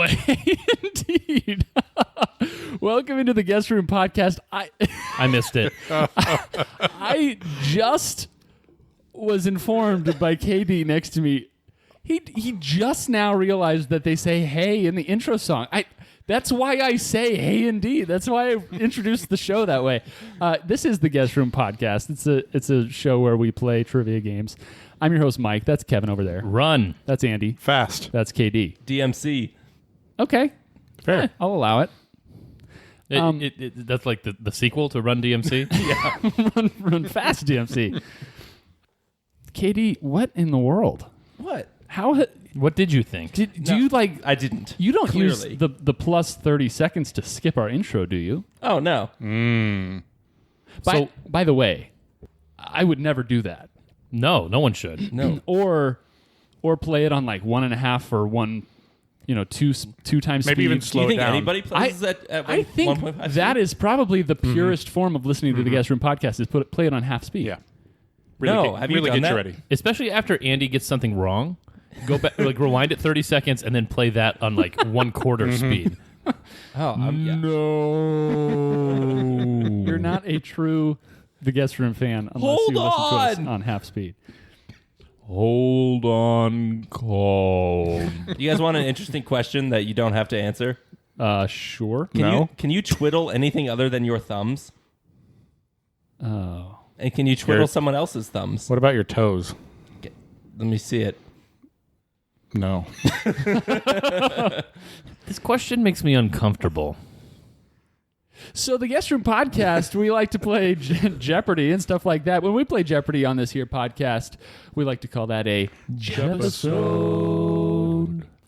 Indeed. Welcome into the Guest Room Podcast. I missed it. I just was informed by KD next to me. He just now realized that they say "hey" in the intro song. That's why I say "hey" indeed. That's why I introduced the show that way. This is the Guest Room Podcast. It's a show where we play trivia games. I'm your host, Mike. That's Kevin over there. Run. That's Andy. Fast. That's KD. DMC. Okay. Fair. I'll allow it. That's like the sequel to Run DMC? Yeah. run fast, DMC. KD, what in the world? What? How? What did you think? Do you like? I didn't. You don't Clearly. use the plus 30 seconds to skip our intro, do you? Oh, no. By the way, I would never do that. No one should. No. Or play it on like 1.5 or 1, two times Maybe speed. even Do slow you think down. anybody plays at I think 1.5 that speed? is probably the purest form of listening to the Guest Room Podcast is play it on half speed. Yeah. No, have you really done get that? you ready. Especially after Andy gets something wrong. Go back, like rewind it 30 seconds and then play that on like 1/4 speed. Oh, yeah. No. You're not a true The Guest Room fan unless Hold you listen to us on. on half speed. Hold on, call. You guys want an interesting question that you don't have to answer? Sure. Can you twiddle anything other than your thumbs? Oh. And can you twiddle someone else's thumbs? What about your toes? Let me see it. No. This question makes me uncomfortable. So the Guest Room Podcast, we like to play Jeopardy and stuff like that. When we play Jeopardy on this here podcast, we like to call that a Jepisode.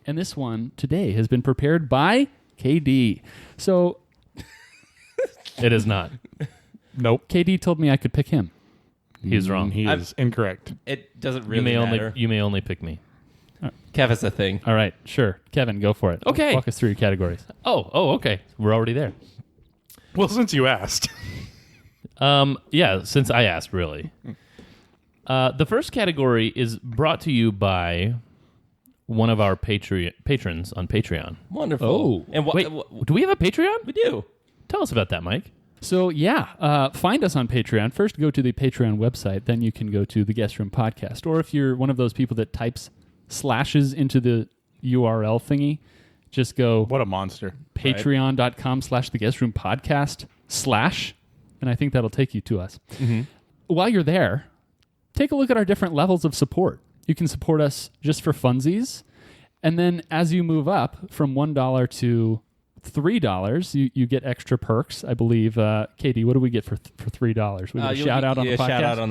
And this one today has been prepared by KD. So It is not. Nope. KD told me I could pick him. He's wrong. He is incorrect. It doesn't really matter. You may only pick me. Kev is a thing. All right, sure. Kevin, go for it. Okay. Walk us through your categories. Oh, okay. We're already there. Well, since you asked. Yeah, since I asked, really. The first category is brought to you by one of our patrons on Patreon. Wonderful. Oh. And Wait, do we have a Patreon? we do. Tell us about that, Mike. So, yeah, find us on Patreon. First, go to the Patreon website. Then you can go to the Guest Room Podcast. Or if you're one of those people that types slashes into the URL thingy, just go What a monster. patreon.com/the Guest Room Podcast / and I think that'll take you to us. Mm-hmm. While you're there, take a look at our different levels of support. You can support us just for funsies. And then as you move up from $1 to $3, you get extra perks. I believe, Katie, what do we get for $3? We get a shout out on the podcast. Shout out on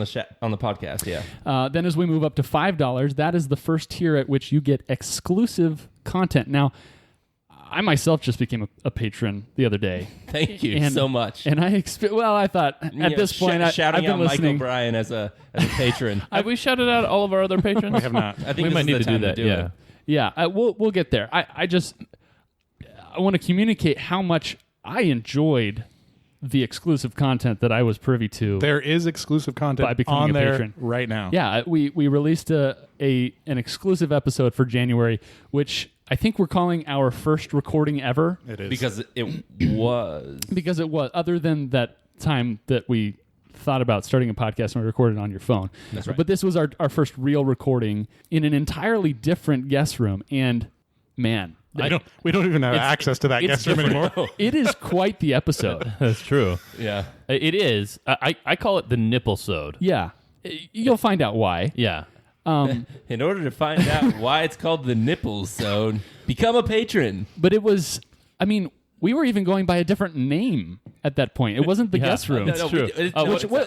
the podcast. Yeah. Then as we move up to $5, that is the first tier at which you get exclusive content. Now, I myself just became a patron the other day. Thank you so much. And I thought at this point, I've shouting been out listening. Michael Bryan as a patron. Have we shouted out all of our other patrons? We have not. I think We this might is need the to do time that. do Yeah. it. Yeah, we'll get there. I want to communicate how much I enjoyed the exclusive content that I was privy to. There is exclusive By content becoming on a there patron. right now. Yeah, we released an exclusive episode for January, which I think we're calling our first recording ever. It is. Because it was. Because it was, other than that time that we thought about starting a podcast and we recorded on your phone. That's right. But this was our first real recording in an entirely different guest room. And man, we don't even have access to that it's guest room different. anymore. It is quite the episode. That's true. Yeah. It is. I call it the nipple-sode. Yeah. You'll find out why. Yeah. In order to find out why it's called the Nipples Zone, become a patron. But it was, I mean, we were even going by a different name at that point. It wasn't the Yeah. guest room. It's true.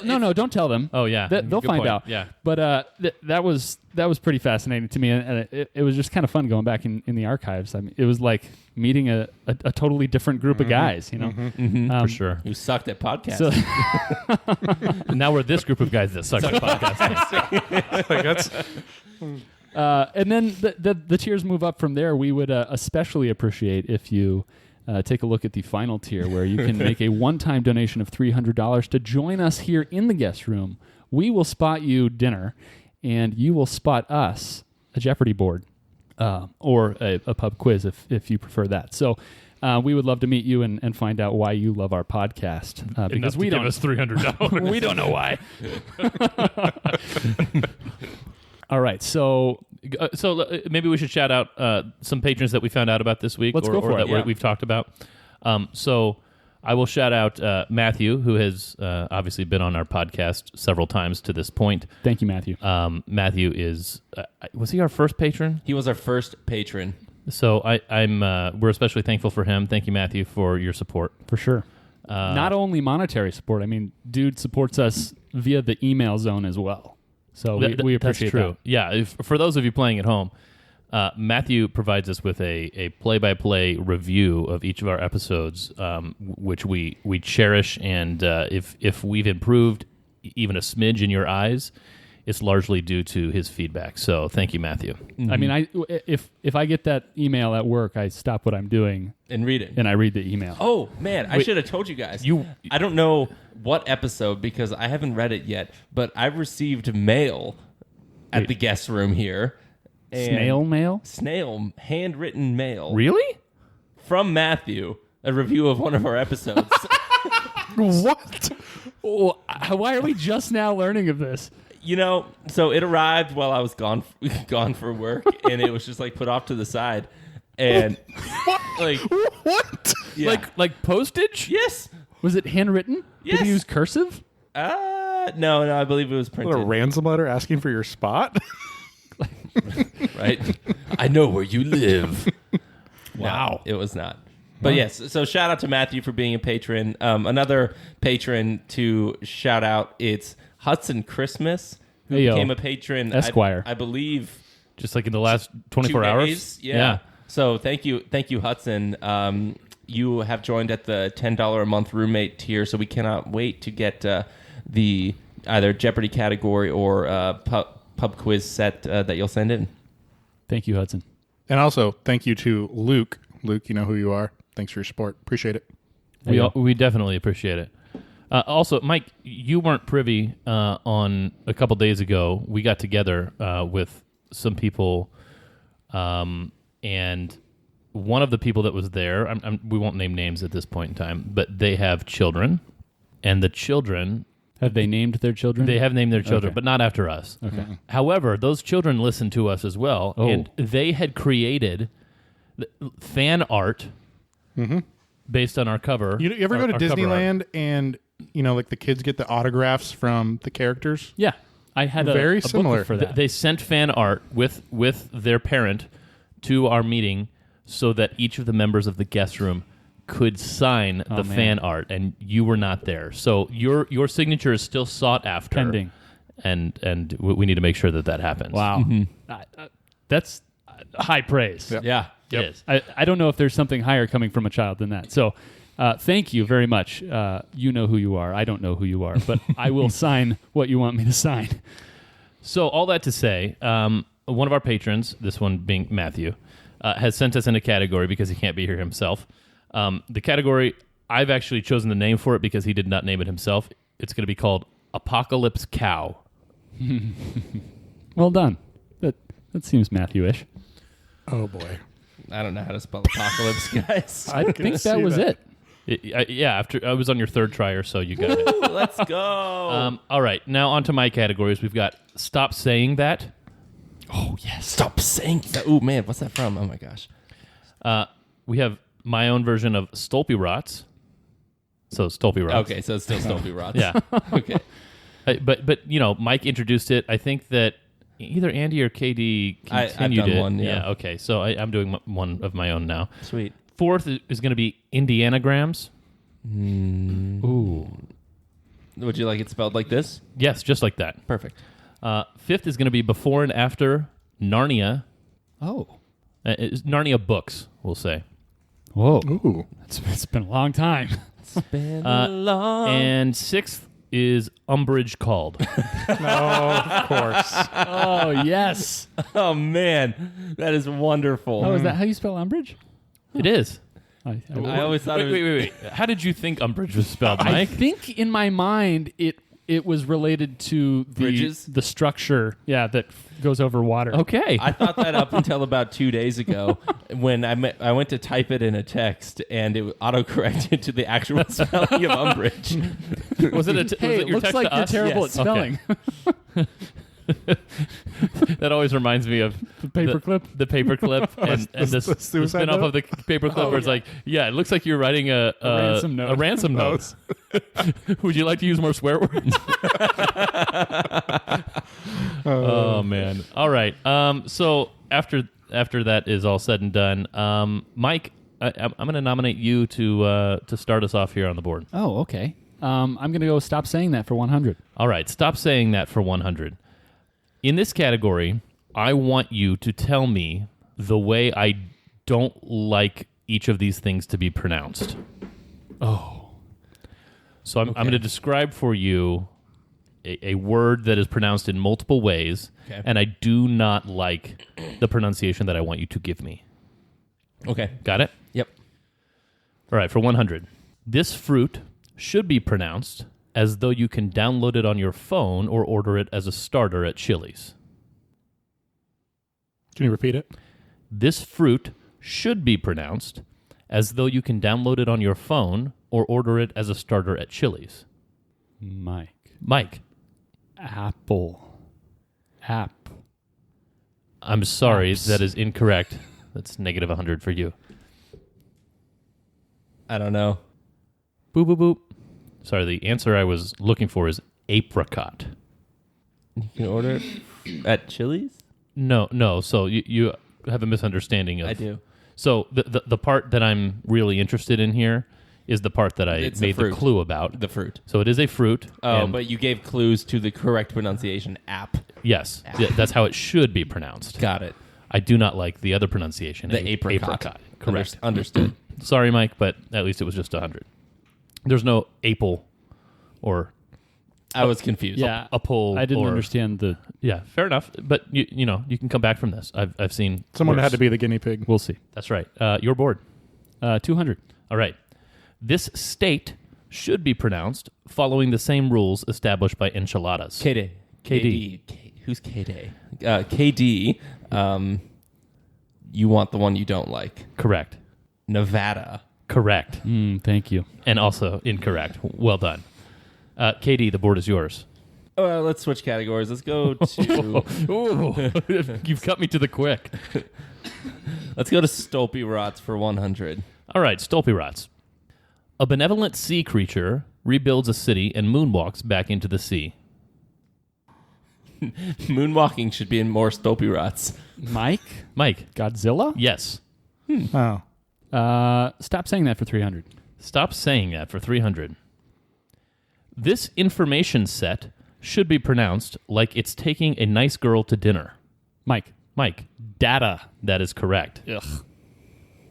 No, don't tell them. Oh, yeah. They'll Good find point. out. Yeah. But that was pretty fascinating to me, and it was just kind of fun going back in the archives. I mean, it was like meeting a totally different group of guys, you know. For sure. Who sucked at podcasting. So, And now we're this group of guys that suck at podcasting. Like, that's and then the tiers move up from there. We would especially appreciate if you take a look at the final tier, where you can make a one-time donation of $300 to join us here in the guest room. We will spot you dinner, and you will spot us a Jeopardy board. or a pub quiz if you prefer that. So we would love to meet you and find out why you love our podcast. Because we don't give us $300. we don't know why. All right, so maybe we should shout out some patrons that we found out about this week, Let's go for it, that yeah. we've talked about. So I will shout out Matthew, who has obviously been on our podcast several times to this point. thank you, Matthew. Matthew is was he our first patron? He was our first patron. So we're especially thankful for him. Thank you, Matthew, for your support. For sure. Not only monetary support. I mean, dude supports us via the email zone as well. So we appreciate that's true. that. Yeah, for those of you playing at home, Matthew provides us with a play-by-play review of each of our episodes, which we cherish. And if we've improved even a smidge in your eyes, it's largely due to his feedback. So thank you, Matthew. I mean, if I get that email at work, I stop what I'm doing And read it. and I read the email. Oh, man, I should have told you guys. I don't know what episode because I haven't read it yet, but I received mail at the guest room here. And Snail mail? Snail, handwritten mail. Really? From Matthew, a review of one of our episodes. What? Why are we just now learning of this? You know, so it arrived while I was gone for work, and it was just like put off to the side. And like, What? yeah. Like postage? Yes. Was it handwritten? Did Yes. he use cursive? No, I believe it was A printed. ransom letter asking for your spot? Right? I know where you live. Wow. No, it was not. But yes, so shout out to Matthew for being a patron. Another patron to shout out, it's Hudson Christmas, who Hey, yo. became a patron, Esquire. I believe, Just like in the last 24 2 hours? days. Yeah. So thank you, Hudson. You have joined at the $10 a month roommate tier, so we cannot wait to get the either Jeopardy category or pub quiz set that you'll send in. Thank you, Hudson. And also, thank you to Luke. Luke, you know who you are. Thanks for your support. Appreciate it. We definitely appreciate it. Also, Mike, you weren't privy on a couple days ago. We got together with some people, and one of the people that was there, we won't name names at this point in time, but they have children, and the children... Have they named their children? They have named their children, Okay. but not after us. Okay. However, those children listened to us as well, Oh. and they had created fan art based on our cover. You ever go to our cover art. Disneyland and, like the kids get the autographs from the characters? Yeah. I had Very a similar. booklet for that. They sent fan art with their parent to our meeting so that each of the members of the guest room could sign the man. fan art, and you were not there. So your signature is still sought after. Pending. And we need to make sure that happens. Wow. That's high praise. Yep. Yeah. It is. I don't know if there's something higher coming from a child than that. So thank you very much. You know who you are. I don't know who you are, but I will sign what you want me to sign. So all that to say, one of our patrons, this one being Matthew, has sent us in a category because he can't be here himself. The category, I've actually chosen the name for it because he did not name it himself. It's going to be called Apocalypse Cow. Well done. That seems Matthew-ish. Oh, boy. I don't know how to spell apocalypse, guys. I think that see was that. it. Yeah, after I was on your third try or so, you got it. Ooh, let's go. All right, now on to my categories. We've got Stop Saying That. Oh, yes. Stop saying that. Oh, man. What's that from? Oh, my gosh. We have my own version of Stolpy Rots. So Stolpy Rots. Okay, so it's still Stolpy Rots. Yeah. Okay. But Mike introduced it. I think that either Andy or KD I've continued done it. one, yeah. Okay. So I'm doing one of my own now. Sweet. Fourth is going to be Indianagrams. Ooh. Would you like it spelled like this? Yes, just like that. Perfect. Fifth is going to be Before and After Narnia. Oh. It's Narnia books, we'll say. Whoa. Ooh. It's been a long time. It's been a long... And sixth is Umbridge Called. Of course. Oh, yes. Oh, man. That is wonderful. Oh, is that how you spell Umbridge? It is. I always thought Wait. How did you think Umbridge was spelled, I Mike? think in my mind it was related to Bridges? the structure. Yeah, that goes over water. Okay. I thought that up until about 2 days ago when I went to type it in a text and it autocorrected to the actual spelling of umbrage. was it Hey, it your looks text like to you're us? terrible Yes. at spelling. That always reminds me of The paperclip. the paperclip and the suicide spin-off note? of the paperclip where it's like, yeah, it looks like you're writing a ransom note. A ransom note. Would you like to use more swear words? Oh man! All right. So after that is all said and done, Mike, I'm going to nominate you to start us off here on the board. Oh, okay. I'm going to go stop saying that for 100. All right. Stop saying that for 100. In this category, I want you to tell me the way I don't like each of these things to be pronounced. Oh. So I'm going to describe for you a word that is pronounced in multiple ways, Okay. and I do not like the pronunciation that I want you to give me. Okay. Got it? Yep. All right, for 100. This fruit should be pronounced as though you can download it on your phone or order it as a starter at Chili's. Can you repeat it? This fruit should be pronounced as though you can download it on your phone or order it as a starter at Chili's. Mike, Apple. App. I'm sorry, Apps. that is incorrect. That's negative 100 for you. I don't know. Boop, boop, boop. Sorry, the answer I was looking for is apricot. You can order it at Chili's? No. So you have a misunderstanding of... I do. So the part that I'm really interested in here is the part that I It's the made the fruit. clue about. The fruit. So it is a fruit. Oh, and but you gave clues to the correct pronunciation. App. yes, that's how it should be pronounced. Got it. I do not like the other pronunciation. The apricot. Correct. Understood. Sorry, Mike, but at least it was just 100. There's no apple or I was confused. Yeah. a pull. I didn't or, understand the... Yeah, fair enough. But you know you can come back from this. I've seen Someone worse. had to be the guinea pig. We'll see. That's right. Your board. 200. All right. This state should be pronounced following the same rules established by enchiladas. KD. Who's KD? KD. You want the one you don't like. Correct. Nevada. Correct. Thank you. And also incorrect. Well done. KD, the board is yours. Let's switch categories. Let's go to Ooh, you've cut me to the quick. let's go to Stolpe Rots for 100. All right, Stolpe Rots. A benevolent sea creature rebuilds a city and moonwalks back into the sea. Moonwalking should be in more Stolpe Rots. Mike? Mike. Godzilla? Yes. Oh. Stop saying that for 300. Stop saying that for 300. This information set should be pronounced like it's taking a nice girl to dinner. Mike. Mike. Data. That is correct. Ugh.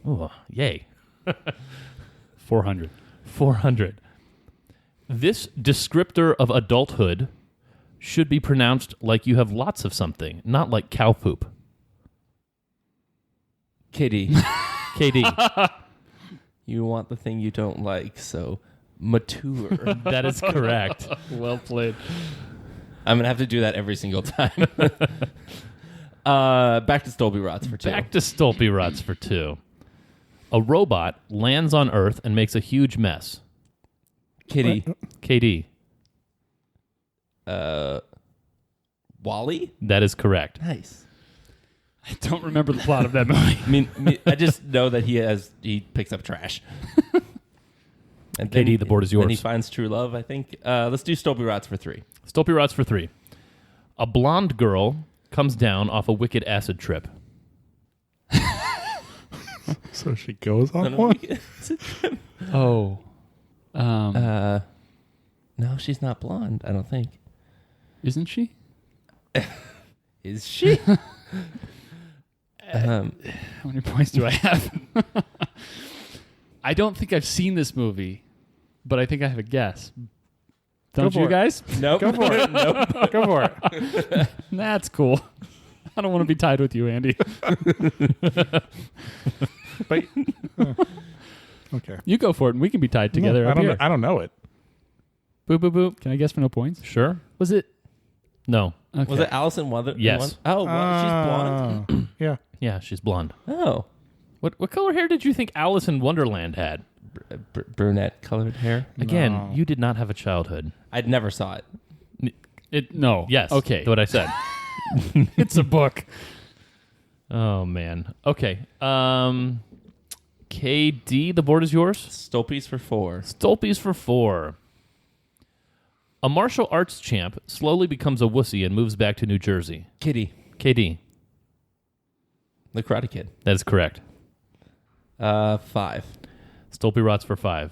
Oh, yay. 400. 400. This descriptor of adulthood should be pronounced like you have lots of something, not like cow poop. KD. KD. You want the thing you don't like, so mature. That is correct. Well played. I'm going to have to do that every single time. Back to Stolpe Rots for 2. Back to Stolpe Rots for 2. A robot lands on Earth and makes a huge mess. Kitty. KD. Wally? That is correct. Nice. I don't remember the plot of that movie. I just know that he picks up trash. And KD, the board is yours. And he finds true love, I think. Let's do Stolpe Rots for 3. Stolpe Rots for 3. A blonde girl comes down off a wicked acid trip. So she goes on No, one? Oh. No, she's not blonde, I don't think. Isn't she? Is she? How many points do I have? I don't think I've seen this movie, but I think I have a guess. Don't for you it. guys? Nope. Go for it. Nope. Go for it. That's cool. I don't want to be tied with you, Andy. But, okay. You go for it, and we can be tied together. I up here. don't know it. Boop, boop, boop. Can I guess for no points? Sure. Was it? No. Okay. Was it Allison Yes. Oh, well, she's blonde. Yeah. Yeah, she's blonde. Oh, What color hair did you think Alice in Wonderland had? brunette colored hair. Again, No. you did not have a childhood. I never saw it. No. Yes. Okay. What I said. It's a book. Oh man. Okay. KD, the board is yours. Stolpies for 4. Stolpies for 4. A martial arts champ slowly becomes a wussy and moves back to New Jersey. Kitty, KD. the Karate Kid. That is correct. 5. Stolpy rots for 5.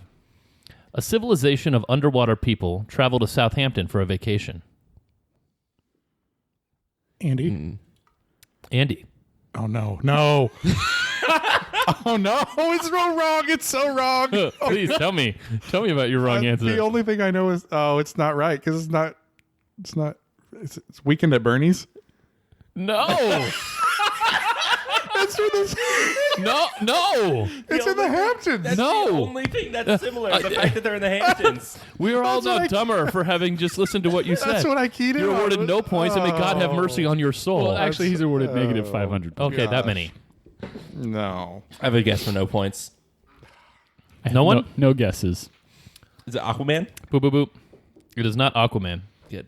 A civilization of underwater people travel to Southampton for a vacation. Andy. Andy. Oh no, no. Oh no, it's so wrong. It's so wrong. Please tell me about your wrong answer. The only thing I know is it's not right because it's Weekend at Bernie's. No. That's for this. No. It's in the Hamptons. That's No. the only thing that's similar. The fact that they're in the Hamptons. We are all That's what now I- dumber for having just listened to what you said. That's what I keyed in. You're on. awarded no points, and may God have mercy on your soul. Well, actually, he's awarded negative 500 points. okay, that gosh. many. No. I have a guess for no points. No one? No guesses. Is it Aquaman? Boop, boop, boop. It is not Aquaman. Good.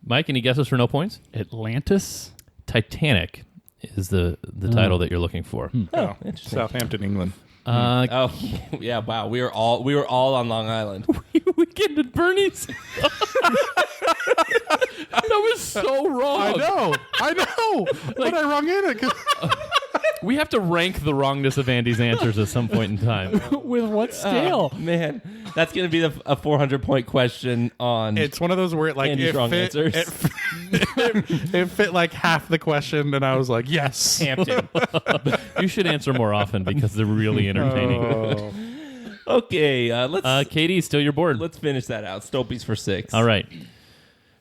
Mike, any guesses for no points? Atlantis? Titanic is the title that you're looking for. Oh, interesting. Southampton, England. Oh, yeah, wow. We were all on Long Island. Weekend at Bernie's. That was so wrong. I know. But I wrong in it. 'Cause We have to rank the wrongness of Andy's answers at some point in time. With what scale? Man, that's going to be a 400-point question on... it's one of those where Andy's it wrong fit, answers. it fit like half the question, and I was like, yes. Hampton. You should answer more often because they're really entertaining. Oh. Okay, let's Katie, still your board. let's finish that out. Stolpies for 6. All right.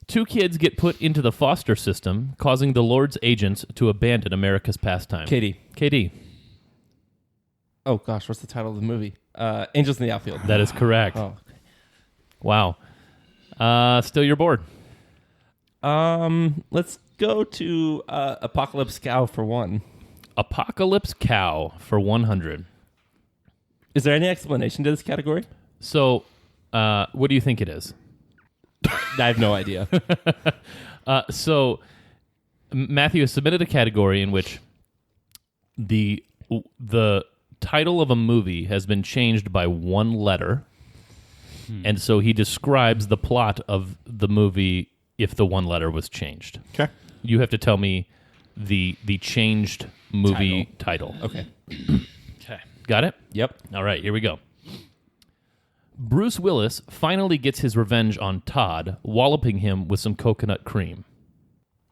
2 kids get put into the foster system, causing the Lord's agents to abandon America's pastime. Katie. KD. Oh, gosh, what's the title of the movie? Angels in the Outfield. That is correct. Oh. Wow. Still your board. Let's go to Apocalypse Cow for 1. Apocalypse Cow for 100. Is there any explanation to this category? So, what do you think it is? I have no idea. So, Matthew has submitted a category in which the title of a movie has been changed by one letter, and so he describes the plot of the movie if the one letter was changed. Okay. You have to tell me the changed movie title. Okay. Okay. Got it? Yep. All right, here we go. Bruce Willis finally gets his revenge on Todd, walloping him with some coconut cream.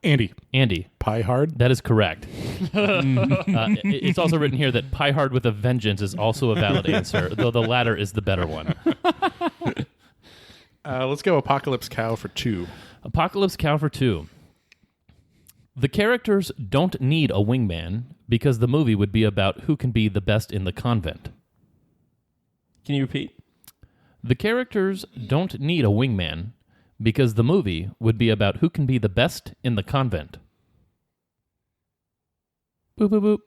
Andy. Andy, Pie Hard. that is correct. It's also written here that Pie Hard with a Vengeance is also a valid answer, though the latter is the better one. Let's go Apocalypse Cow for 2. Apocalypse Cow for 2. The characters don't need a wingman because the movie would be about who can be the best in the convent. Can you repeat? The characters don't need a wingman because the movie would be about who can be the best in the convent. Boop, boop, boop.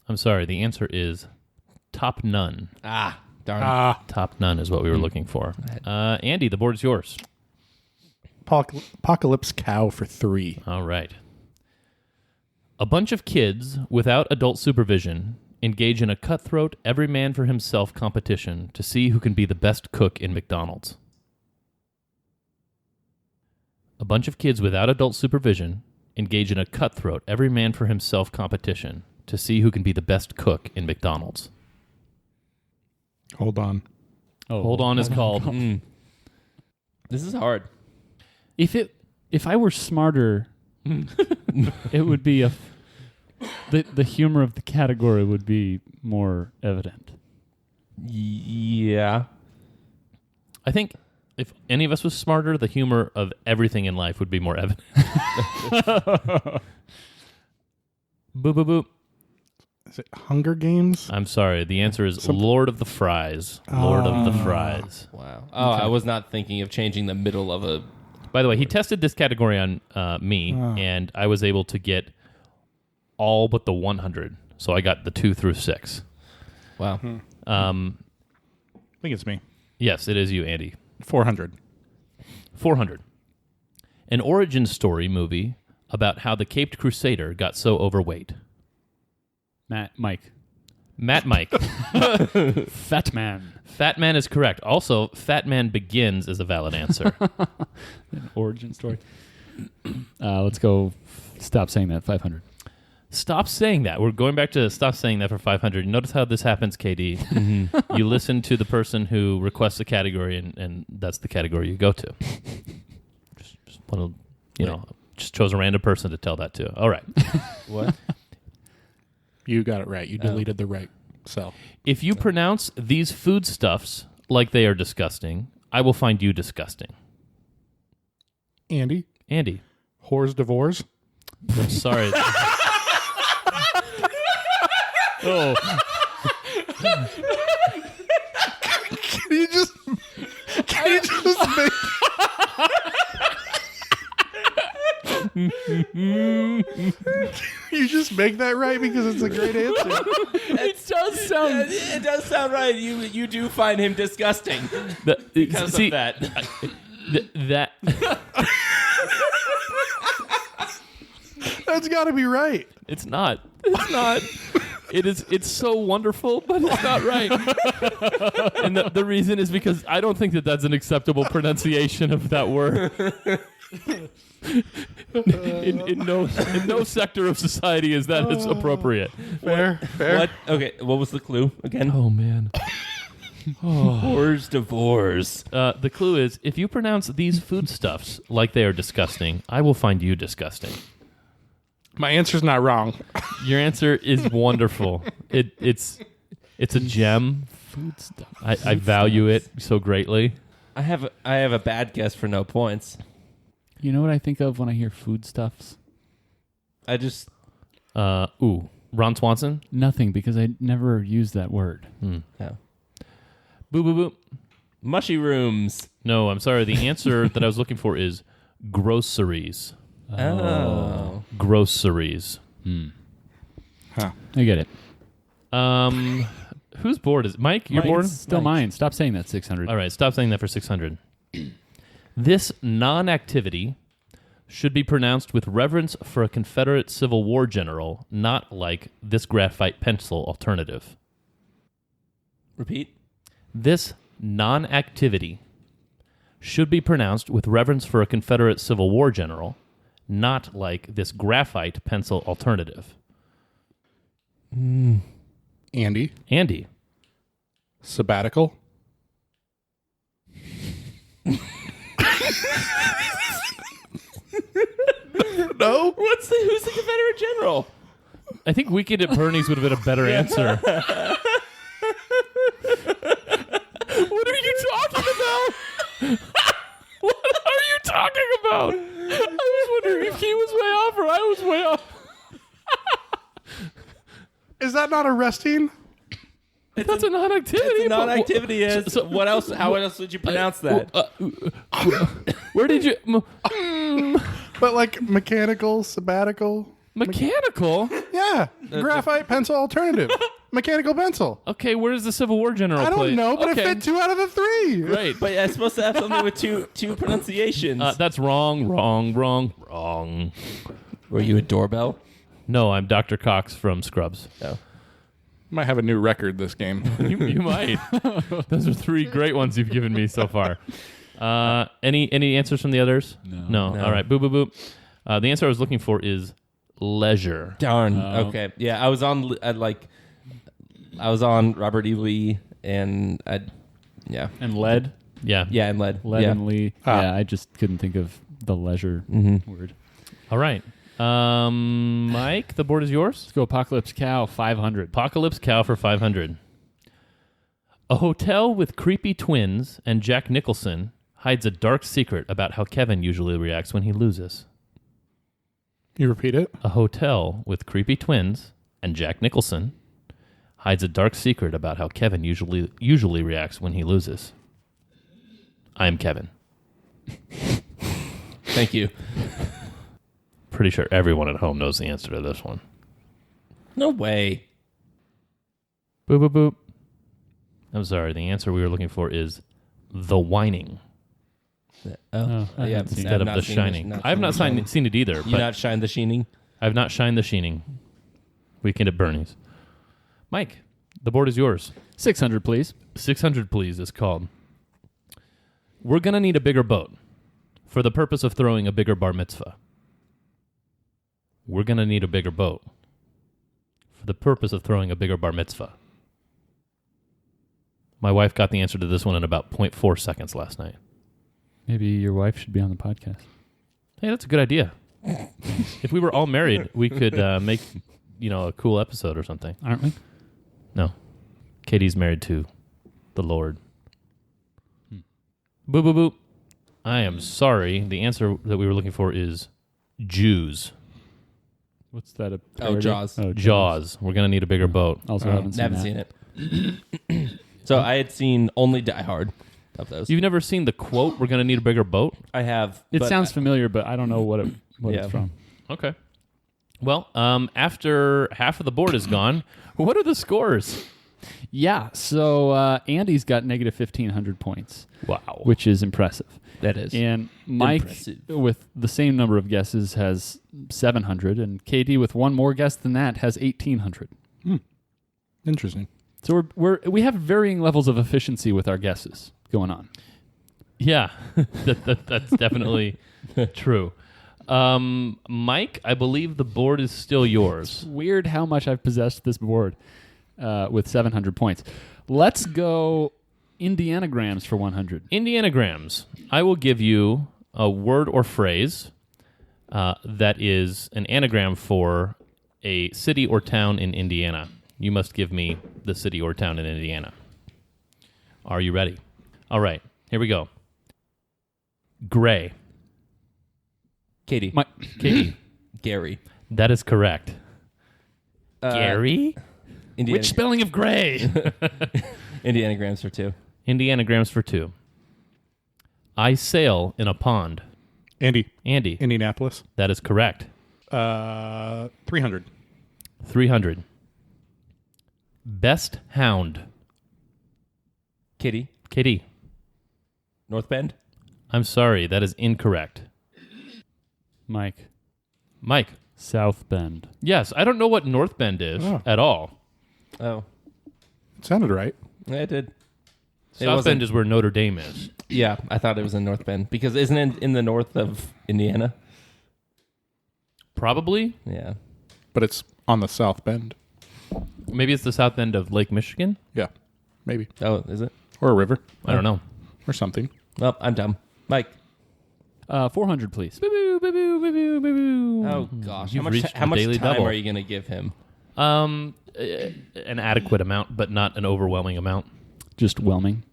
I'm sorry, the answer is Top Nun. Ah, darn. Top Nun is what we were looking for. Andy, the board is yours. Apocalypse Cow for 3. All right. A bunch of kids without adult supervision engage in a cutthroat every man for himself competition to see who can be the best cook in McDonald's. A bunch of kids without adult supervision engage in a cutthroat every man for himself competition to see who can be the best cook in McDonald's. Hold on. Oh, Hold on is called. This is hard. If I were smarter, it would be the humor of the category would be more evident. Yeah. I think if any of us was smarter, the humor of everything in life would be more evident. Boop, boop, boop. Is it Hunger Games? I'm sorry. The answer is Lord of the Fries. Lord of the Fries. Wow. Oh, I was not thinking of changing the middle of a... By the way, he tested this category on me, and I was able to get all but the 100. So I got the 2 through 6. Wow. I think it's me. Yes, it is you, Andy. 400. 400. An origin story movie about how the Caped Crusader got so overweight. Matt Mike. Fat Man. Fat Man is correct. Also, Fat Man Begins is a valid answer. An origin story. Let's go. Stop saying that. 500. Stop saying that. We're going back to stop saying that for 500. Notice how this happens, KD. Mm-hmm. You listen to the person who requests a category, and that's the category you go to. Just want to, just chose a random person to tell that to. All right. What? You got it right. You deleted the right cell. If you pronounce these foodstuffs like they are disgusting, I will find you disgusting. Andy? Hors divorce? I'm sorry. Oh. Can you just make... You just make that right because it's a great answer. It does sound right. You do find him disgusting because of that. That That's got to be right. It's not. It's so wonderful, but it's not right. And the reason is because I don't think that that's an acceptable pronunciation of that word. In no sector of society is that it's appropriate. Fair. What? Okay, what was the clue again? Oh, man. Hors divorce. The clue is, if you pronounce these foodstuffs like they are disgusting, I will find you disgusting. My answer's not wrong. Your answer is wonderful. It's a gem. Food stuff. I value it so greatly. I have a bad guess for no points. You know what I think of when I hear foodstuffs? I just... Ron Swanson? Nothing, because I never use that word. No. Boo, boo, boo. Mushy rooms. No, I'm sorry. The answer that I was looking for is groceries. Oh. Groceries. Huh. I get it. Whose board is it? Mike? Your board? Still mine. Stop saying that. 600. All right, stop saying that for 600. This non-activity should be pronounced with reverence for a Confederate Civil War general, not like this graphite pencil alternative. Repeat. This non-activity should be pronounced with reverence for a Confederate Civil War general, not like this graphite pencil alternative. Andy? Sabbatical? No? Who's the Confederate general? I think Weekend at Bernie's would have been a better answer. What are you talking about? What are you talking about? I was wondering if he was way off or I was way off. Is that not arresting? That's a non-activity. It's a non-activity. What else? How else would you pronounce that? Where did you... But like mechanical, sabbatical? Mechanical? Yeah. Graphite pencil alternative. Mechanical pencil. Okay, where does the Civil War general I play? don't know, but Okay. it fit 2 out of the 3. Right. But it's supposed to have something with two pronunciations. That's wrong. Were you a doorbell? No, I'm Dr. Cox from Scrubs. No. Might have a new record this game. You might. Those are 3 great ones you've given me so far. Any answers from the others? No. All right. Boop, boop, boop. The answer I was looking for is leisure. Darn. Okay. Yeah, I was on Robert E. Lee and And lead. Yeah. yeah, and lead. Lead yeah. and Lee. Ah. Yeah, I just couldn't think of the leisure word. All right. Mike, the board is yours. Let's go Apocalypse Cow, 500. Apocalypse Cow for 500. A hotel with creepy twins and Jack Nicholson hides a dark secret about how Kevin usually reacts when he loses. You repeat it? A hotel with creepy twins And Jack Nicholson hides a dark secret about how Kevin usually reacts when he loses. I am Kevin. Thank you. Pretty sure everyone at home knows the answer to this one. No way. Boop, boop, boop. I'm sorry. The answer we were looking for is The Whining I haven't seen instead of The Shining. I have not seen it either. You But not shine the sheening? I have not shined The Shining. Weekend at Bernie's. Mike, the board is yours. 600, please. 600, please, is called. We're going to need a bigger boat for the purpose of throwing a bigger bar mitzvah. We're going to need a bigger boat for the purpose of throwing a bigger bar mitzvah. My wife got the answer to this one in about 0.4 seconds last night. Maybe your wife should be on the podcast. Hey, that's a good idea. If we were all married, we could make, a cool episode or something. Aren't we? No. Katie's married to the Lord. Boop, boop, boop. I am sorry. The answer that we were looking for is Jews. What's that? A Oh, parody? Jaws. Oh, Jaws. We're going to need a bigger boat. Also haven't seen Haven't that. seen it. So I had seen only Die Hard of those. You've never seen the quote, we're going to need a bigger boat? I have. It but sounds familiar, but I don't know what Yeah. it's from. Okay. Well, after half of the board is gone, what are the scores? Yeah, so Andy's got negative 1,500 points, Wow. which is impressive. That is. And Mike, Impressive. with the same number of guesses, has 700, and KD, with one more guess than that, has 1,800. Interesting. So we have varying levels of efficiency with our guesses going on. Yeah, that's definitely true. Mike, I believe the board is still yours. Weird how much I've possessed this board with 700 points. Let's go Indianagrams for 100. Indianagrams. I will give you a word or phrase that is an anagram for a city or town in Indiana. You must give me the city or town in Indiana. Are you ready? All right, here we go. Gray. Katie. Katie. Gary. That is correct. Gary? Indiana, Which spelling of gray? Indianagrams for 2. Indianagrams for 2. I sail in a pond. Andy, Andy. Indianapolis. That is correct. 300. 300. Best hound. Kitty. Katie. North Bend. I'm sorry, that is incorrect. Mike, Mike. South Bend. Yes, I don't know what North Bend is Oh. at all. Oh, Sounded right. yeah, it did. South Bend is where Notre Dame is. Yeah, I thought it was in North Bend because isn't it in the north of Indiana? Probably. Yeah. But it's on the South Bend. Maybe it's the south end of Lake Michigan. Yeah, maybe. Oh, is it? Or a river. I don't know. Or something. Well, I'm dumb. Mike. 400, please. Oh gosh, You've how much, reached how the much daily time double. are you going to give him? An adequate amount, but not an overwhelming amount. Just whelming.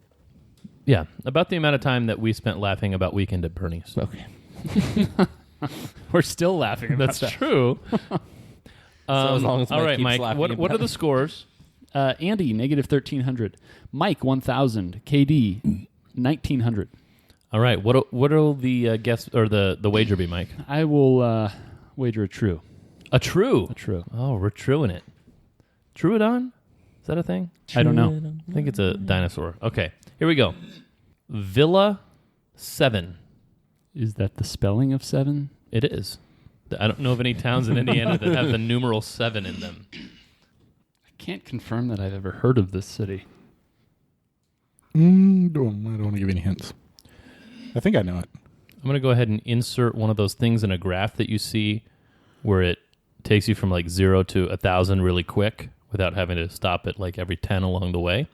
Yeah, about the amount of time that we spent laughing about Weekend at Bernie's. Okay. We're still laughing about That's that. true. as long as all Mike right, keeps Mike. laughing What about are it. the scores? Andy, negative 1,300. Mike, 1,000. KD, 1,900. All right. What'll the guess or the wager be, Mike? I will wager a true. A true. A true. Oh, we're truing it. Truodon? Is that a thing? I don't know. I think it's a dinosaur. Okay, here we go. Villa 7. Is that the spelling of 7? It is. I don't know of any towns in Indiana that have the numeral 7 in them. I can't confirm that I've ever heard of this city. I don't want to give you any hints. I think I know it. I'm going to go ahead and insert one of those things in a graph that you see where it takes you from like 0 to 1,000 really quick without having to stop at like every 10 along the way.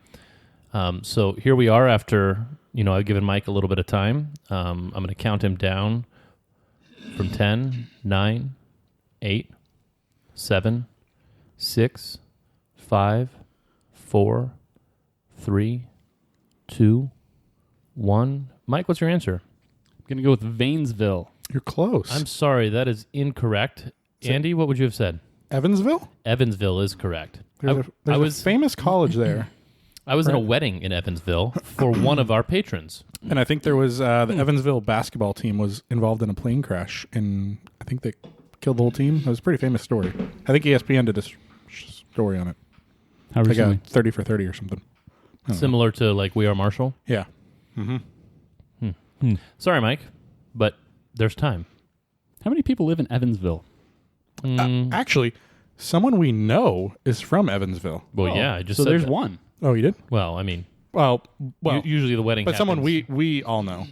So here we are after, I've given Mike a little bit of time. I'm going to count him down from 10, 9, 8, 7, 6, 5, 4, 3, 2, 1. Mike, what's your answer? I'm going to go with Vainesville. You're close. I'm sorry, that is incorrect. Andy, what would you have said? Evansville? Evansville is correct. There's a famous college there. I was in a wedding in Evansville for one of our patrons. And I think there was the Evansville basketball team was involved in a plane crash, and I think they killed the whole team. It was a pretty famous story. I think ESPN did a story on it. How Like recently? a 30 for 30 or something. Similar to like We Are Marshall. Yeah. Sorry, Mike, but there's time. How many people live in Evansville? Actually, someone we know is from Evansville. Well, yeah, I just so said there's that. one. Oh, you did? Well, I mean, Well, usually the wedding but someone happens- we all know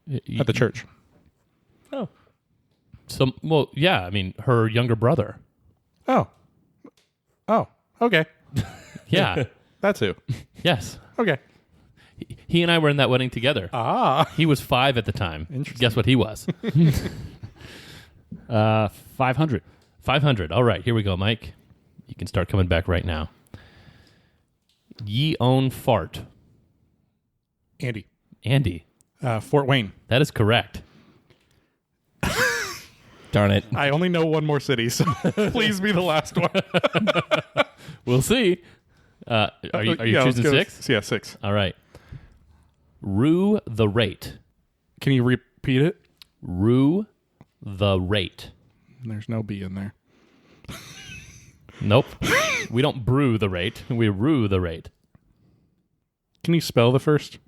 y- at the church. Oh. Well, yeah, I mean, her younger brother. Oh, okay. Yeah. That's who. Yes. Okay. He and I were in that wedding together. Ah, He was 5 at the time. Interesting. Guess what he was? 500. 500. All right, here we go, Mike. You can start coming back right now. Ye own fart. Andy. Andy, Fort Wayne. that is correct. Darn it. I only know one more city, so please be the last one. We'll see. Are you Yeah, let's choosing go 6? Yeah, 6. All right. Rue the rate. Can you repeat it? Rue the rate. There's no B in there. Nope. We don't brew the rate. We rue the rate. Can you spell the first?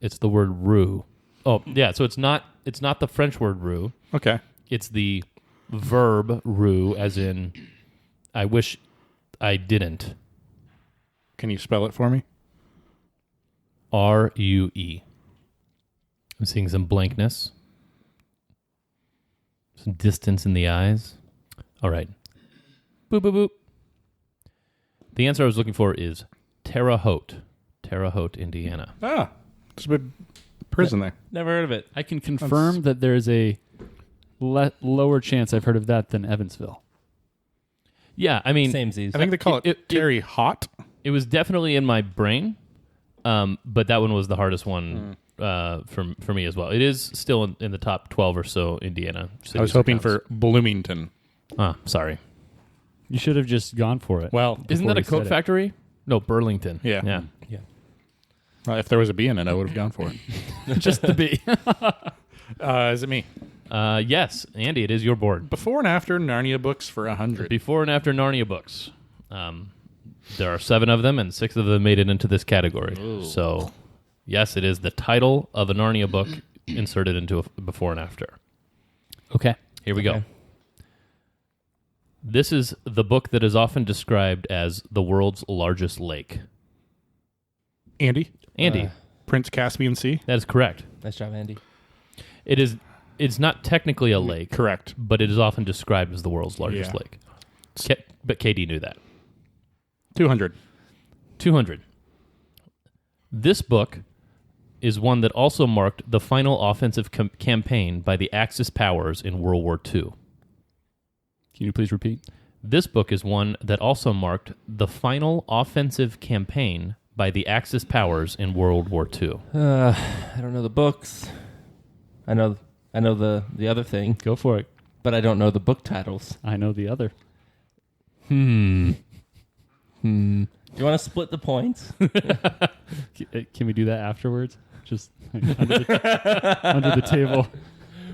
It's the word rue. Oh, yeah. So it's not the French word rue. Okay. It's the verb rue, as in, I wish I didn't. Can you spell it for me? R-U-E. I'm seeing some blankness. Some distance in the eyes. All right. Boop, boop, boop. The answer I was looking for is Terre Haute. Terre Haute, Indiana. Ah, there's a big prison there. Never heard of it. I can confirm that there is a lower chance I've heard of that than Evansville. Yeah, I mean, Same Z's. I think they call it Terry Hot. it was definitely in my brain, but that one was the hardest one for me as well. It is still in the top 12 or so Indiana cities. I was hoping for Bloomington. Sorry. You should have just gone for it. Well, Isn't before that a you said Coke it. factory? No, Burlington. Yeah. Yeah. If there was a B in it, I would have gone for it. Just the B. Is it me? Yes, Andy, it is your board. Before and after Narnia books for 100. Before and after Narnia books. There are 7 of them, and 6 of them made it into this category. Ooh. So, yes, it is the title of a Narnia book inserted into a before and after. Okay. Here we go. This is the book that is often described as the world's largest lake. Andy? Andy, Prince Caspian Sea? that is correct. Nice job, Andy. It's not technically a lake, Correct. but it is often described as the world's largest Yeah. lake. But Katie knew that. 200. 200. This book is one that also marked the final offensive campaign by the Axis powers in World War II. Can you please repeat? This book is one that also marked the final offensive campaign by the Axis powers in World War II. I don't know the books. I know the other thing, Go for it. but I don't know the book titles. I know the other. Do you want to split the points? Can we do that afterwards? Just under the table.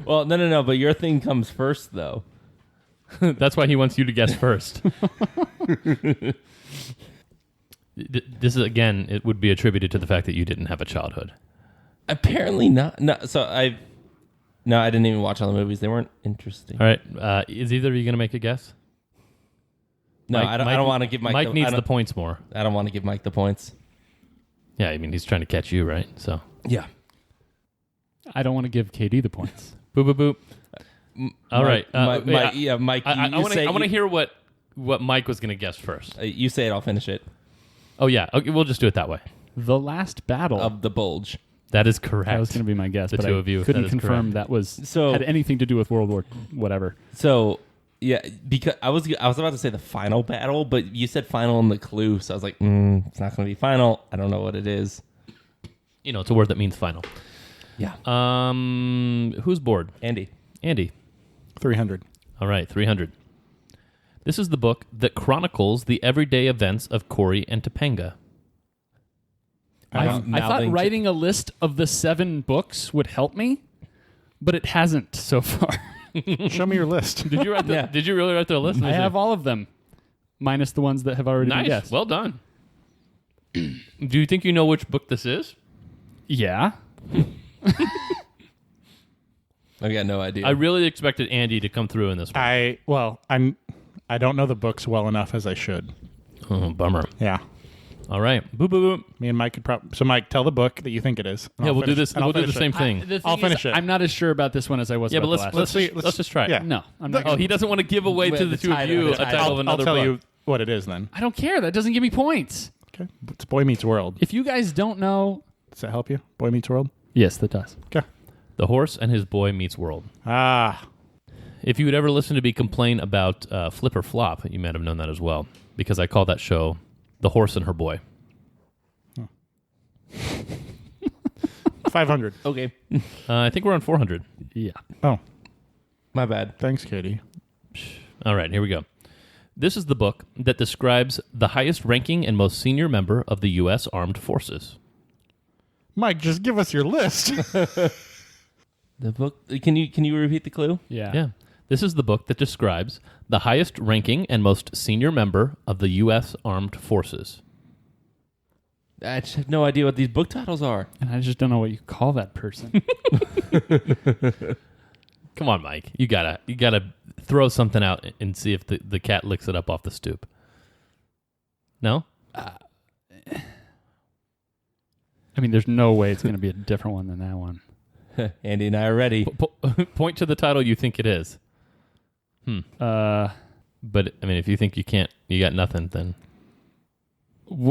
Well, No. But your thing comes first, though. that's why he wants you to guess first. This is, again, it would be attributed to the fact that you didn't have a childhood. Apparently not. No. So I didn't even watch all the movies. They weren't interesting. All right. Is either of you going to make a guess? No, Mike- I don't want to give Mike. Mike needs the points more. I don't want to give Mike the points. Yeah, I mean, he's trying to catch you, right? So, Yeah. I don't want to give KD the points. boop, boop, boop. All right. Mike. I Mike. I want to hear what Mike was going to guess first. You say it. I'll finish it. Oh, yeah. Okay, we'll just do it that way. The Last Battle. Of the bulge. That is correct. That was going to be my guess, The but two I of you, couldn't that is confirm correct. that was So- had anything to do with World War whatever. So yeah, because I was about to say the final battle, but you said final in the clue, so I was like, it's not going to be final. I don't know what it is. You know, it's a word that means final. Yeah. Who's bored? Andy. Andy. 300. All right, 300. This is the book that chronicles the everyday events of Corey and Topanga. I thought writing a list of the 7 books would help me, but it hasn't so far. Show me your list. Did you write the, Yeah. Did you really write the list? I have all of them, minus the ones that have already been Nice. guessed. Well done. Do you think you know which book this is? Yeah. I got no idea. I really expected Andy to come through in this one. I don't know the books well enough as I should. Oh, bummer. Yeah. All right. Boop, boop, boop. Me and Mike could probably. So, Mike, tell the book that you think it is. and Yeah, I'll we'll do finish- this. and I'll We'll do the finish same it. thing. The thing I'll is, finish it. I'm not as sure about this one as I was Yeah, about but the last let's one. see. let's just try it. Yeah. No, I'm not. Oh, he doesn't want to give away to the The two of title, you the a title title. of I'll another tell book. you what it is then. I don't care. That doesn't give me points. Okay. It's Boy Meets World. If you guys don't know, Does that help you? Boy Meets World? yes, that does. Okay. The Horse and His Boy Meets World. Ah. If you would ever listen to me complain about Flip or Flop, you might have known that as well, because I call that show The Horse and Her Boy. 500. Okay. I think we're on 400. Yeah. Oh, My bad. thanks, Katie. All right, here we go. This is the book that describes the highest ranking and most senior member of the U.S. Armed Forces. Mike, just give us your list. The book. Can you repeat the clue? Yeah. This is the book that describes the highest ranking and most senior member of the U.S. Armed Forces. I just have no idea what these book titles are. And I just don't know what you call that person. Come on, Mike. You gotta throw something out and see if the cat licks it up off the stoop. No? I mean, there's no way it's going to be a different one than that one. Andy and I are ready. Point to the title you think it is. But I mean, if you think you can't, you got nothing. Then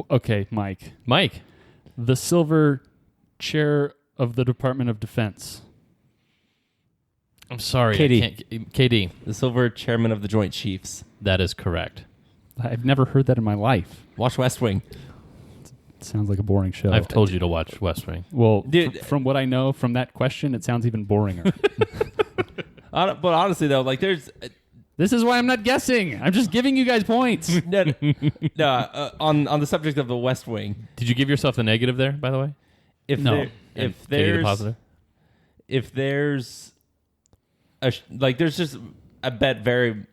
Okay, Mike. Mike, The Silver Chair of the Department of Defense. I'm sorry, KD. KD, The Silver Chairman of the Joint Chiefs. that is correct. I've never heard that in my life. Watch West Wing. It sounds like a boring show. I've told you to watch West Wing. Well, Dude. from what I know from that question, it sounds even boringer. But honestly, though, like there's This is why I'm not guessing. I'm just giving you guys points. on the subject of the West Wing. Did you give yourself the negative there, by the way? If No. there, And if KD the there's positive? if there's there's just I bet very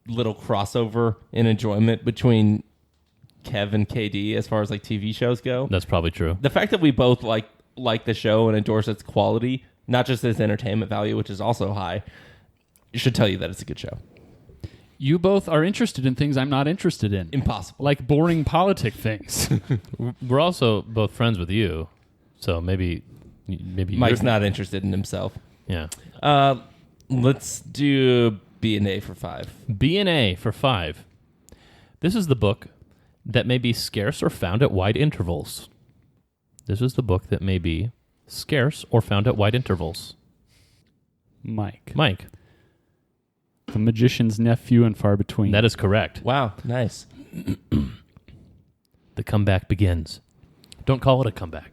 little crossover in enjoyment between Kev and KD as far as like TV shows go. That's probably true. The fact that we both like the show and endorse its quality, not just its entertainment value, which is also high, should tell you that it's a good show. You both are interested in things I'm not interested in. Impossible. Like boring politic things. We're also both friends with you, so maybe Mike's not interested in himself. Yeah. Let's do B and A for 5. B and A for 5. This is the book that may be scarce or found at wide intervals. This is the book that may be scarce or found at wide intervals. Mike. Mike, The Magician's Nephew and Far Between. that is correct. Wow, nice. The comeback begins. Don't call it a comeback.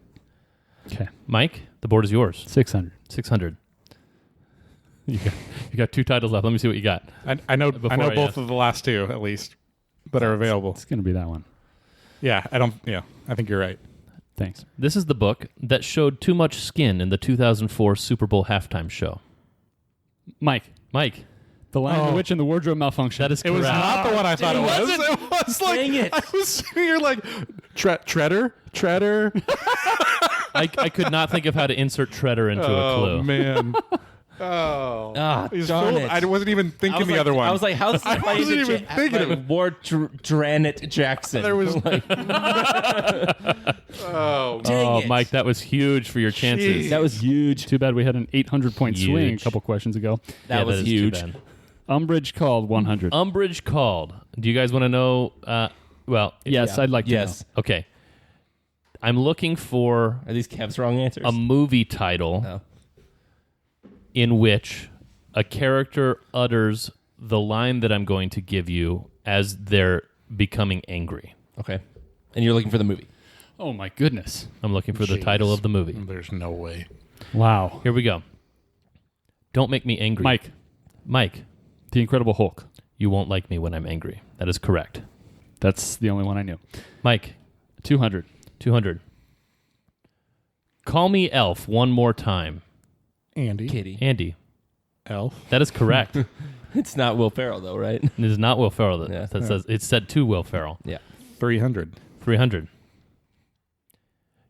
Okay. Mike, the board is yours. 600. 600. You got 2 titles left. Let me see what you got. I know Before I know I both ask. of the last 2 at least that are available. It's going to be that one. Yeah, I think you're right. Thanks. This is the book that showed too much skin in the 2004 Super Bowl halftime show. Mike. The Lion, the Witch, and the Wardrobe Malfunction. That is It was correct. not the one I thought it was. wasn't. It was like Dang it. I was you're like Treader. I could not think of how to insert Treader into a clue. Oh man. Oh. He's darn fooled. it. I wasn't even thinking the other one. I was like, how's this I wasn't even thinking of it. Ward Dranet Jackson. There was like, oh. dang Oh, it. Mike, that was huge for your chances. Jeez. That was huge. Too bad we had an 800-point swing a Huge. couple questions ago. Yeah, That was is too huge. bad. Umbrage called 100. Umbrage called. Do you guys want to know? Yes, Yeah. I'd like to Yes. Okay. I'm looking for Are these Kev's wrong answers? a movie title No. in which a character utters the line that I'm going to give you as they're becoming angry. Okay. And you're looking for the movie. know. Oh, my goodness. I'm looking for the Jeez. title of the movie. There's no way. Wow. Here we go. Don't make me angry. Mike, Mike, The Incredible Hulk. You won't like me when I'm angry. That is correct. That's the only one I knew. Mike, 200. 200. Call me Elf one more time. Andy. Kitty. Andy, Elf. that is correct. It It's not Will Ferrell, though, right? is not Will Ferrell. That Yeah. says it's said to Will Ferrell. Yeah. 300. 300.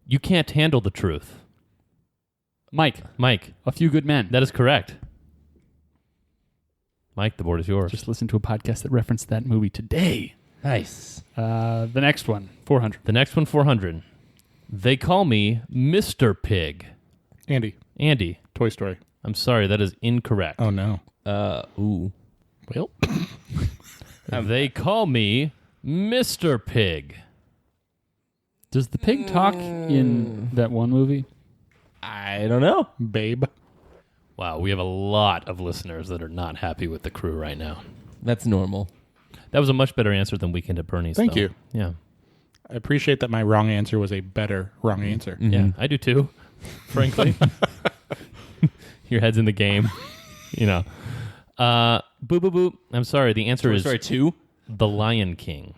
You can't handle the truth. Mike, Mike, A Few Good Men. that is correct. Mike, the board is yours. Just listened to a podcast that referenced that movie today. Nice. The next one, 400. The next one, 400. They call me Mr. Pig. Andy. Andy, Toy Story. I'm sorry, that is incorrect. Oh, no. Ooh. Well, They call me Mr. Pig. Does the pig talk in that one movie? I don't know. Babe. Wow, we have a lot of listeners that are not happy with the crew right now. That's normal. That was a much better answer than Weekend at Bernie's. Thank though. you. Yeah. I appreciate that my wrong answer was a better wrong answer. Yeah, I do too, frankly. Your head's in the game. You know. Boo, boo, boo. I'm sorry. The answer is Sorry, 2? The Lion King.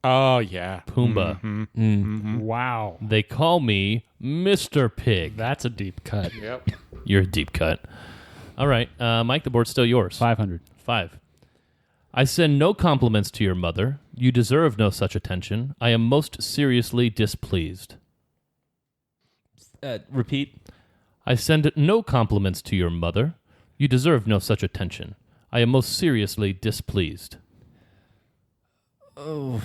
Oh, yeah. Pumbaa. Wow. They call me Mr. Pig. That's a deep cut. Yep. You're a deep cut. All right. Mike, the board's still yours. 500. 5. I send no compliments to your mother. You deserve no such attention. I am most seriously displeased. Repeat. I send no compliments to your mother. You deserve no such attention. I am most seriously displeased. Oh.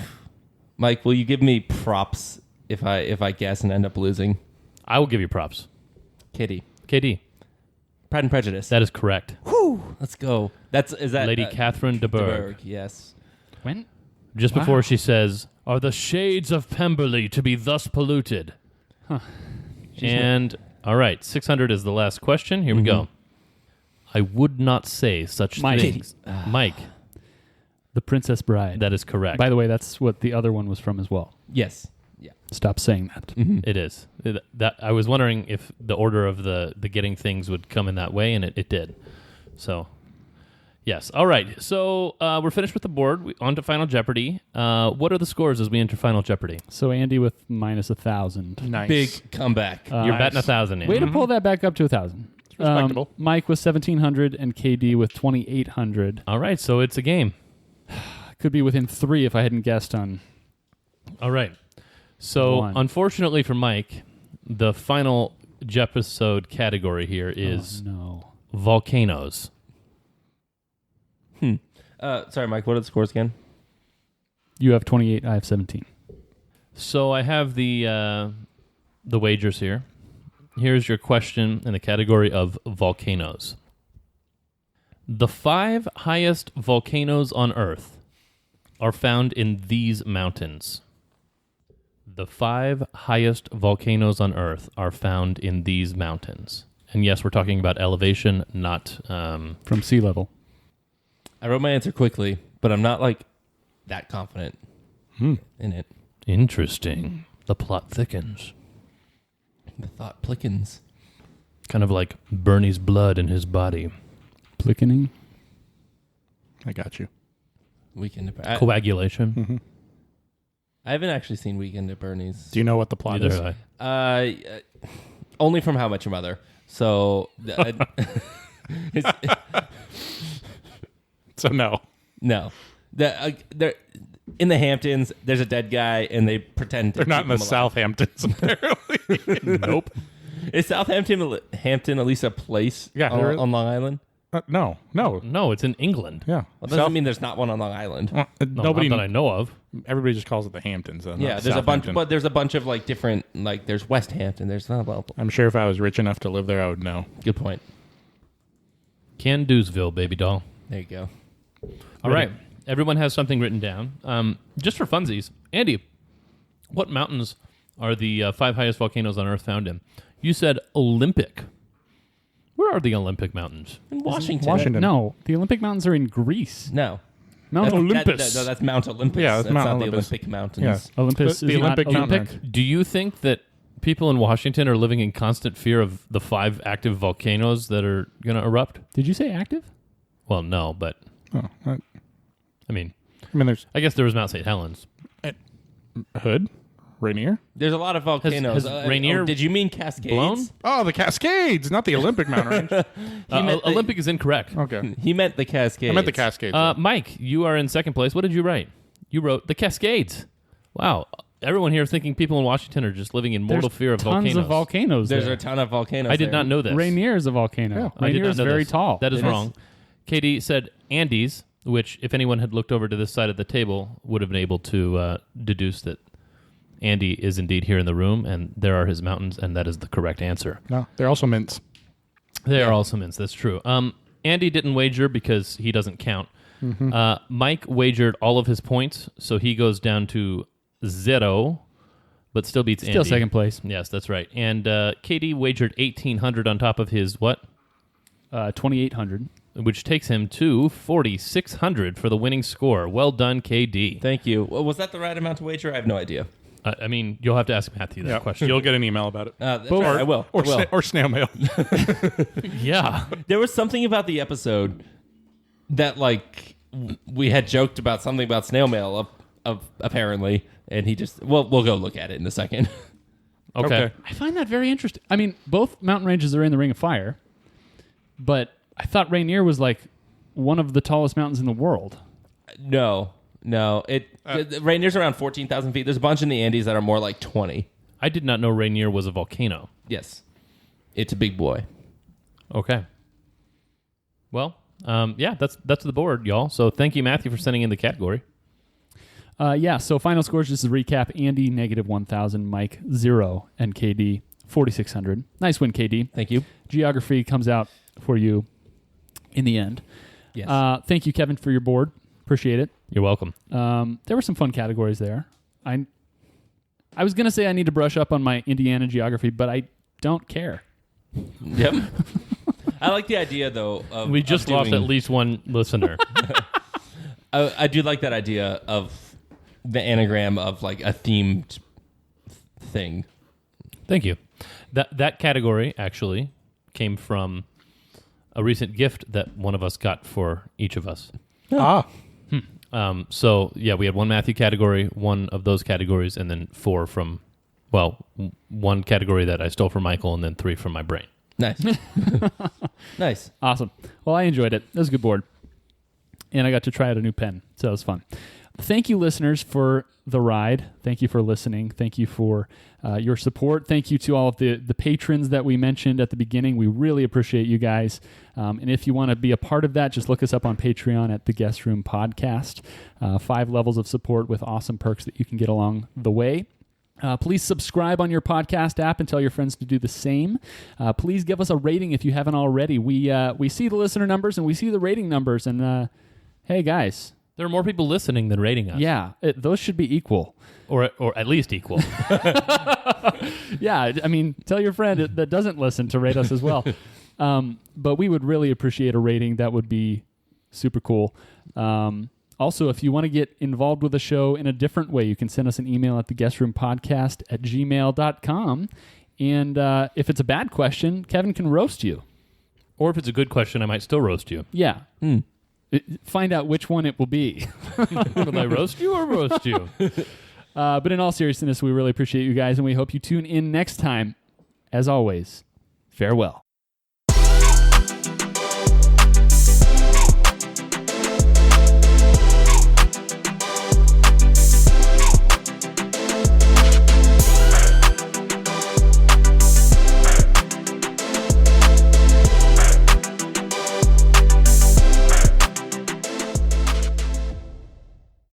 Mike, will you give me props if I guess and end up losing? I will give you props. Kitty. KD, Pride and Prejudice. that is correct. Whew. Let's go. Is that Lady Catherine de Bourgh. Yes. When? Just before she says, "Are the shades of Pemberley to be thus polluted?" And, all right, 600 is the last question. Here we go. I would not say such Mike. things. Mike, The Princess Bride. that is correct. By the way, that's what the other one was from as well. Yes. Yeah. Stop saying that. It is. That I was wondering if the order of the getting things would come in that way, and it did. So, yes. All right. So we're finished with the board. On to Final Jeopardy. What are the scores as we enter Final Jeopardy? So Andy with minus 1,000. Nice. Big comeback. You're batting 1,000 in. Way to pull that back up to 1,000. respectable. Mike with 1,700 and KD with 2,800. All right. So it's a game. Could be within 3 if I hadn't guessed on. All right. So, One. unfortunately for Mike, the final Jepisode category here is Oh, no. volcanoes. Sorry, Mike. What are the scores again? You have 28. I have 17. So I have the wagers here. Here's your question in the category of volcanoes. The 5 highest volcanoes on Earth are found in these mountains. The 5 highest volcanoes on Earth are found in these mountains. And yes, we're talking about elevation, not... From sea level. I wrote my answer quickly, but I'm not like that confident in it. Interesting. The plot thickens. The thought plickens. Kind of like Bernie's blood in his body. Plickening. I got you. Weekend at Coagulation. I haven't actually seen Weekend at Bernie's. Do you know what the plot Neither is? have I. Only from How Much Your Mother. So, it's, So no. no. They're in the Hamptons. There's a dead guy, and they pretend to They're not keep in the him alive. Southamptons, apparently. Nope. Is Hampton at least a place Yeah, there is. on Long Island? No. No, it's in England. Yeah. Well, doesn't mean there's not one on Long Island. No, Nobody. not that I know of. Everybody just calls it the Hamptons. Though, Yeah, not there's a bunch, Southampton. but there's a bunch of like different, like there's West Hampton. There's well, I'm sure if I was rich enough to live there, I would know. good point. Can-Do'sville, baby doll. There you go. All right. Everyone has something written down. Just for funsies, Andy, what mountains are the 5 highest volcanoes on Earth found in? You said Olympic. Where are the Olympic Mountains? In Washington. Washington. No, the Olympic Mountains are in Greece. No. Mount That's- Olympus. no, that's Mount Olympus. Yeah, that's Mount not Olympus. the Olympic Mountains. Yeah. Olympus The is Olympic not Mountain Olympic. Do you think that people in Washington are living in constant fear of the 5 active volcanoes that are going to erupt? Did you say active? Well, no, but Oh, I mean, there's I guess there was Mount St. Helens. Hood, Rainier. There's a lot of volcanoes. has Rainier did you mean Cascades? blown? Oh, the Cascades, not the Olympic mountain range. Olympic is incorrect. Okay. He meant the Cascades. I meant the Cascades. Mike, you are in second place. What did you write? You wrote the Cascades. Wow. Everyone here is thinking people in Washington are just living in mortal fear of tons volcanoes. of volcanoes There's there. a ton of volcanoes. I did not know this. Rainier is a volcano. Yeah. I did Rainier not is know very this. tall. That is wrong. Katie said Andes, which if anyone had looked over to this side of the table would have been able to deduce that Andy is indeed here in the room, and there are his mountains, and that is the correct answer. No, they're also mints. They are also mints. That's true. Andy didn't wager because he doesn't count. Mike wagered all of his points, so he goes down to 0, but still beats Andy. Still second place. Yes, that's right. And Katie wagered 1,800 on top of his what? 2,800. Which takes him to 4,600 for the winning score. Well done, KD. Thank you. Well, was that the right amount to wager? I have no idea. I mean, you'll have to ask Matthew that question. You'll get an email about it. That's right, I will. Or, I will. or snail mail. Yeah. There was something about the episode that, like, we had joked about something about snail mail of apparently, and he just... Well, we'll go look at it in a second. Okay. I find that very interesting. I mean, both mountain ranges are in the Ring of Fire, but I thought Rainier was like one of the tallest mountains in the world. No. Rainier's around 14,000 feet. There's a bunch in the Andes that are more like 20. I did not know Rainier was a volcano. Yes. It's a big boy. Okay. Well, yeah, that's the board, y'all. So thank you, Matthew, for sending in the category. So final scores, just to recap. Andy, -1,000. Mike, 0. And KD, 4,600. Nice win, KD. Thank you. Geography comes out for you in the end. Yes. Thank you, Kevin, for your board. Appreciate it. You're welcome. There were some fun categories there. I was going to say I need to brush up on my Indiana geography, but I don't care. Yep. I like the idea, though. We just lost at least one listener. I do like that idea of the anagram of like a themed thing. Thank you. That category actually came from a recent gift that one of us got for each of us. So yeah, we had one Matthew category, one of those categories, and then 4 from, one category that I stole from Michael, and then 3 from my brain. Nice. Nice. Awesome. Well, I enjoyed it. It was a good board. And I got to try out a new pen, so it was fun. Thank you, listeners, for the ride. Thank you for listening. Thank you for your support. Thank you to all of the patrons that we mentioned at the beginning. We really appreciate you guys. And if you want to be a part of that, just look us up on Patreon at The Guest Room Podcast. 5 levels of support with awesome perks that you can get along the way. Please subscribe on your podcast app and tell your friends to do the same. Please give us a rating if you haven't already. We see the listener numbers and we see the rating numbers. And hey, guys. There are more people listening than rating us. Yeah, those should be equal. Or at least equal. Yeah, I mean, tell your friend that doesn't listen to rate us as well. But we would really appreciate a rating. That would be super cool. Also, if you want to get involved with the show in a different way, you can send us an email at theguestroompodcast@gmail.com. And if it's a bad question, Kevin can roast you. Or if it's a good question, I might still roast you. Yeah. Find out which one it will be. Will I roast you or roast you? But in all seriousness, we really appreciate you guys, and we hope you tune in next time. As always, farewell.